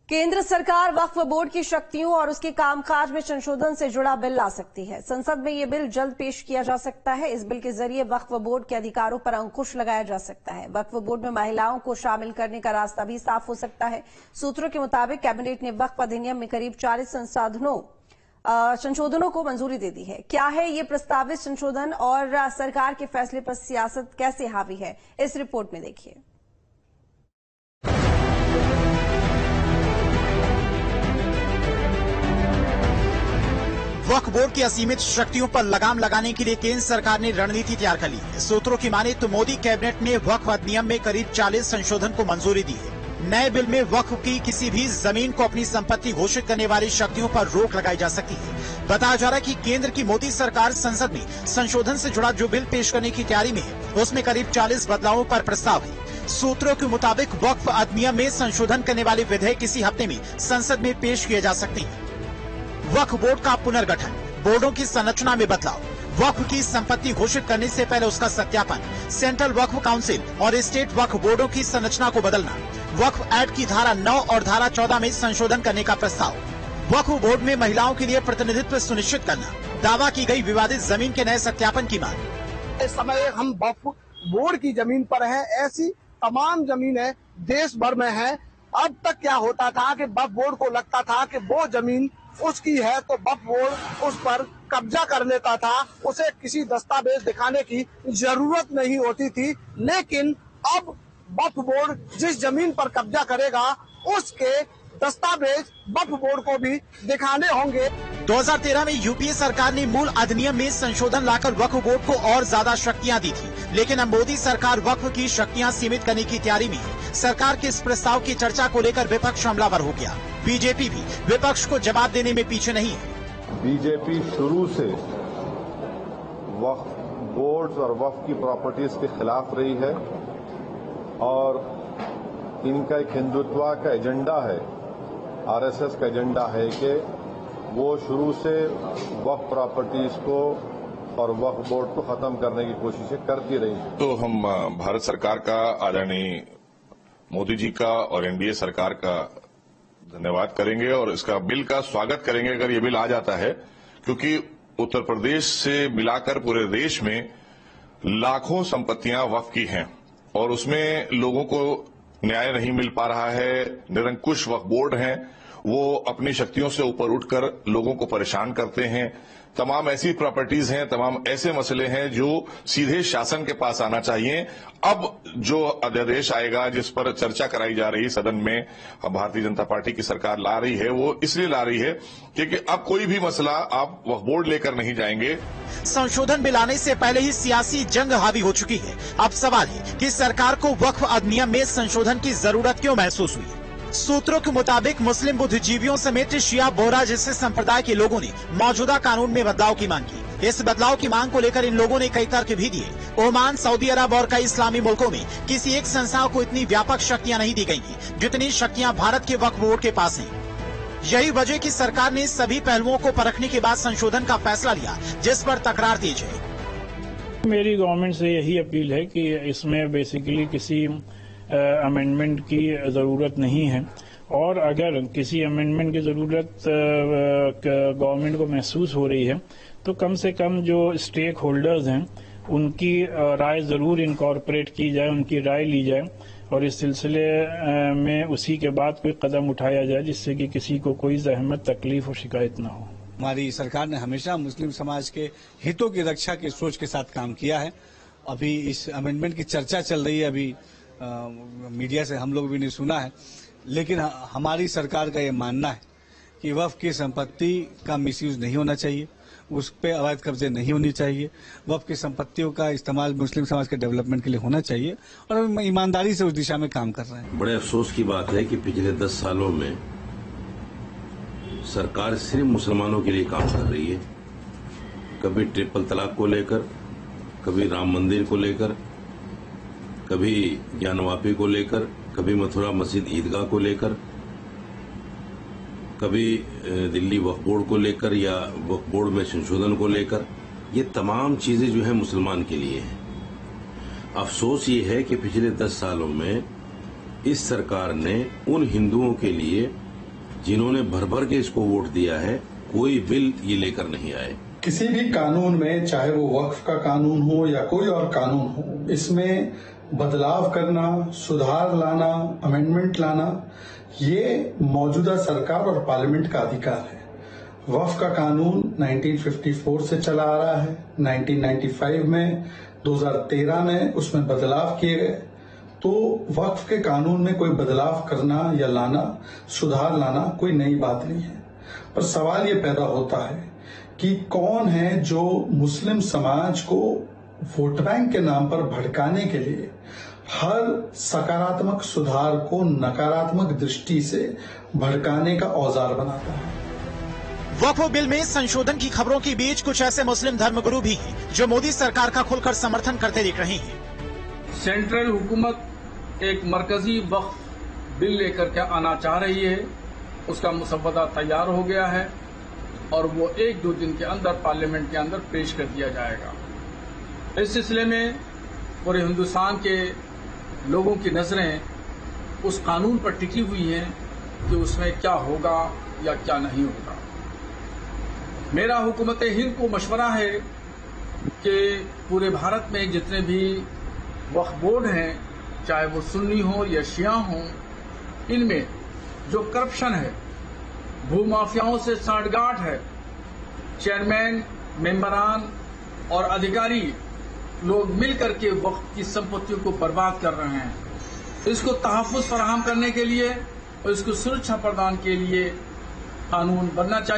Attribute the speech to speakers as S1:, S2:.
S1: केंद्र सरकार वक्फ बोर्ड की शक्तियों और उसके कामकाज में संशोधन से जुड़ा बिल ला सकती है। संसद में यह बिल जल्द पेश किया जा सकता है। इस बिल के जरिए वक्फ बोर्ड के अधिकारों पर अंकुश लगाया जा सकता है। वक्फ बोर्ड में महिलाओं को शामिल करने का रास्ता भी साफ हो सकता है। सूत्रों के मुताबिक कैबिनेट ने वक्फ अधिनियम में करीब 40 संशोधनों को मंजूरी दे दी है। क्या है ये प्रस्तावित संशोधन और सरकार के फैसले पर सियासत कैसे हावी है, इस रिपोर्ट में देखिए।
S2: वक्फ बोर्ड की असीमित शक्तियों पर लगाम लगाने के लिए केंद्र सरकार ने रणनीति तैयार कर ली है। सूत्रों की माने तो मोदी कैबिनेट ने वक्फ अधिनियम में करीब 40 संशोधन को मंजूरी दी है। नए बिल में वक्फ की किसी भी जमीन को अपनी संपत्ति घोषित करने वाली शक्तियों पर रोक लगाई जा सकती है। बताया जा रहा है कि केंद्र की मोदी सरकार संसद में संशोधन से जुड़ा जो बिल पेश करने की तैयारी में है, उसमें करीब 40 बदलावों पर प्रस्ताव है। सूत्रों के मुताबिक वक्फ अधिनियम में संशोधन करने वाले विधेयक इसी हफ्ते में संसद में पेश किए जा सकते हैं। वक्फ बोर्ड का पुनर्गठन, बोर्डों की संरचना में बदलाव, वक्फ की संपत्ति घोषित करने से पहले उसका सत्यापन, सेंट्रल वक्फ काउंसिल और स्टेट वक्फ बोर्डों की संरचना को बदलना, वक्फ एक्ट की धारा 9 और धारा 14 में संशोधन करने का प्रस्ताव, वक्फ बोर्ड में महिलाओं के लिए प्रतिनिधित्व सुनिश्चित करना, दावा की गई विवादित जमीन के नए सत्यापन की मांग।
S3: इस समय हम वक्फ बोर्ड की जमीन पर हैं। ऐसी तमाम जमीनें देश भर में हैं। अब तक क्या होता था कि वक्फ बोर्ड को लगता था कि वो जमीन उसकी है तो वक्फ बोर्ड उस पर कब्जा कर लेता था, उसे किसी दस्तावेज दिखाने की जरूरत नहीं होती थी। लेकिन अब वक्फ बोर्ड जिस जमीन पर कब्जा करेगा उसके दस्तावेज वक्फ बोर्ड को भी दिखाने होंगे।
S2: 2013 में यूपीए सरकार ने मूल अधिनियम में संशोधन लाकर वक्फ बोर्ड को और ज्यादा शक्तियां दी थी, लेकिन अब मोदी सरकार वक्फ की शक्तियां सीमित करने की तैयारी में है। सरकार के इस प्रस्ताव की चर्चा को लेकर विपक्ष हमलावर हो गया। बीजेपी भी विपक्ष को जवाब देने में पीछे नहीं है।
S4: बीजेपी शुरू से वक्फ बोर्ड और वक्फ की प्रॉपर्टीज के खिलाफ रही है और इनका एक हिंदुत्व का एजेंडा है, आरएसएस का एजेंडा है कि वो शुरू से वक्फ प्रॉपर्टीज को और वक्फ बोर्ड को खत्म करने की कोशिशें करती रही हैं।
S5: तो हम भारत सरकार का, आदरणीय मोदी जी का और एनडीए सरकार का धन्यवाद करेंगे और इसका बिल का स्वागत करेंगे अगर ये बिल आ जाता है, क्योंकि उत्तर प्रदेश से मिलाकर पूरे देश में लाखों संपत्तियां वक्फ की हैं और उसमें लोगों को न्याय नहीं मिल पा रहा है। निरंकुश वक्फ बोर्ड हैं, वो अपनी शक्तियों से ऊपर उठकर लोगों को परेशान करते हैं। तमाम ऐसी प्रॉपर्टीज हैं, तमाम ऐसे मसले हैं जो सीधे शासन के पास आना चाहिए। अब जो अध्यादेश आएगा जिस पर चर्चा कराई जा रही सदन में, भारतीय जनता पार्टी की सरकार ला रही है, वो इसलिए ला रही है क्योंकि अब कोई भी मसला आप वक्फ बोर्ड लेकर नहीं जाएंगे।
S2: संशोधन बिल आने से पहले ही सियासी जंग हावी हो चुकी है। अब सवाल है कि सरकार को वक्फ अधिनियम में संशोधन की जरूरत क्यों महसूस हुई। सूत्रों के मुताबिक मुस्लिम बुद्धिजीवियों समेत शिया बोहरा जैसे संप्रदाय के लोगों ने मौजूदा कानून में बदलाव की मांग की। इस बदलाव की मांग को लेकर इन लोगों ने कई तर्क भी दिए। ओमान, सऊदी अरब और कई इस्लामी मुल्कों में किसी एक संस्था को इतनी व्यापक शक्तियां नहीं दी गई जितनी शक्तियां भारत के वक्फ बोर्ड के पास हैं। यही वजह की सरकार ने सभी पहलुओं को परखने के बाद संशोधन का फैसला लिया, जिस पर तकरार तेज है।
S6: मेरी गवर्नमेंट से यही अपील है कि इसमें बेसिकली किसी अमेंडमेंट की जरूरत नहीं है और अगर किसी अमेंडमेंट की जरूरत गवर्नमेंट को महसूस हो रही है तो कम से कम जो स्टेक होल्डर्स हैं उनकी राय जरूर इनकॉर्पोरेट की जाए, उनकी राय ली जाए और इस सिलसिले में उसी के बाद कोई कदम उठाया जाए जिससे कि किसी को कोई जहमत, तकलीफ और शिकायत न हो।
S7: हमारी सरकार ने हमेशा मुस्लिम समाज के हितों की रक्षा की सोच के साथ काम किया है। अभी इस अमेंडमेंट की चर्चा चल रही है, अभी मीडिया से हम लोग भी नहीं सुना है, लेकिन हमारी सरकार का ये मानना है कि वक्फ की संपत्ति का मिसयूज नहीं होना चाहिए, उस पे अवैध कब्जे नहीं होनी चाहिए। वक्फ की संपत्तियों का इस्तेमाल मुस्लिम समाज के डेवलपमेंट के लिए होना चाहिए और हम ईमानदारी से उस दिशा में काम कर रहे हैं।
S8: बड़े अफसोस की बात है कि पिछले 10 सालों में सरकार सिर्फ मुसलमानों के लिए काम कर रही है। कभी ट्रिपल तलाक को लेकर, कभी राम मंदिर को लेकर, कभी ज्ञानवापी को लेकर, कभी मथुरा मस्जिद ईदगाह को लेकर, कभी दिल्ली वक्फ बोर्ड को लेकर या वक्फ बोर्ड में संशोधन को लेकर। ये तमाम चीजें जो है मुसलमान के लिए हैं। अफसोस ये है कि पिछले 10 सालों में इस सरकार ने उन हिंदुओं के लिए जिन्होंने भर भर के इसको वोट दिया है, कोई बिल ये लेकर नहीं आए।
S9: किसी भी कानून में, चाहे वो वक्फ का कानून हो या कोई और कानून हो, इसमें बदलाव करना, सुधार लाना, अमेंडमेंट लाना, ये मौजूदा सरकार और पार्लियामेंट का अधिकार है। वक्फ का कानून 1954 से चला आ रहा है। 1995 में, 2013 में उसमें बदलाव किए गए। तो वक्फ के कानून में कोई बदलाव करना या लाना, सुधार लाना कोई नई बात नहीं है। पर सवाल ये पैदा होता है कि कौन है जो मुस्लिम समाज को वोट बैंक के नाम पर भड़काने के लिए हर सकारात्मक सुधार को नकारात्मक दृष्टि से भड़काने का औजार बनाता है।
S2: वक्फ बिल में संशोधन की खबरों के बीच कुछ ऐसे मुस्लिम धर्मगुरु भी हैं जो मोदी सरकार का खुलकर समर्थन करते दिख रहे हैं।
S10: सेंट्रल हुकूमत एक मरकजी वक्फ बिल लेकर के आना चाह रही है। उसका मुसव्वदा तैयार हो गया है और वो 1-2 दिन के अंदर पार्लियामेंट के अंदर पेश कर दिया जाएगा। इस सिलसिले में पूरे हिंदुस्तान के लोगों की नजरें उस कानून पर टिकी हुई हैं कि उसमें क्या होगा या क्या नहीं होगा। मेरा हुकूमत हिंद को मशवरा है कि पूरे भारत में जितने भी वक्फ बोर्ड हैं, चाहे वो सुन्नी हो या शिया हो, इनमें जो करप्शन है, भूमाफियाओं से सांठगांठ है, चेयरमैन, मेंबरान और अधिकारी लोग मिलकर के वक्फ की संपत्तियों को बर्बाद कर रहे हैं। इसको तहफ़्फ़ुज़ फराहम करने के लिए और इसको सुरक्षा प्रदान के लिए कानून बनना चाहिए।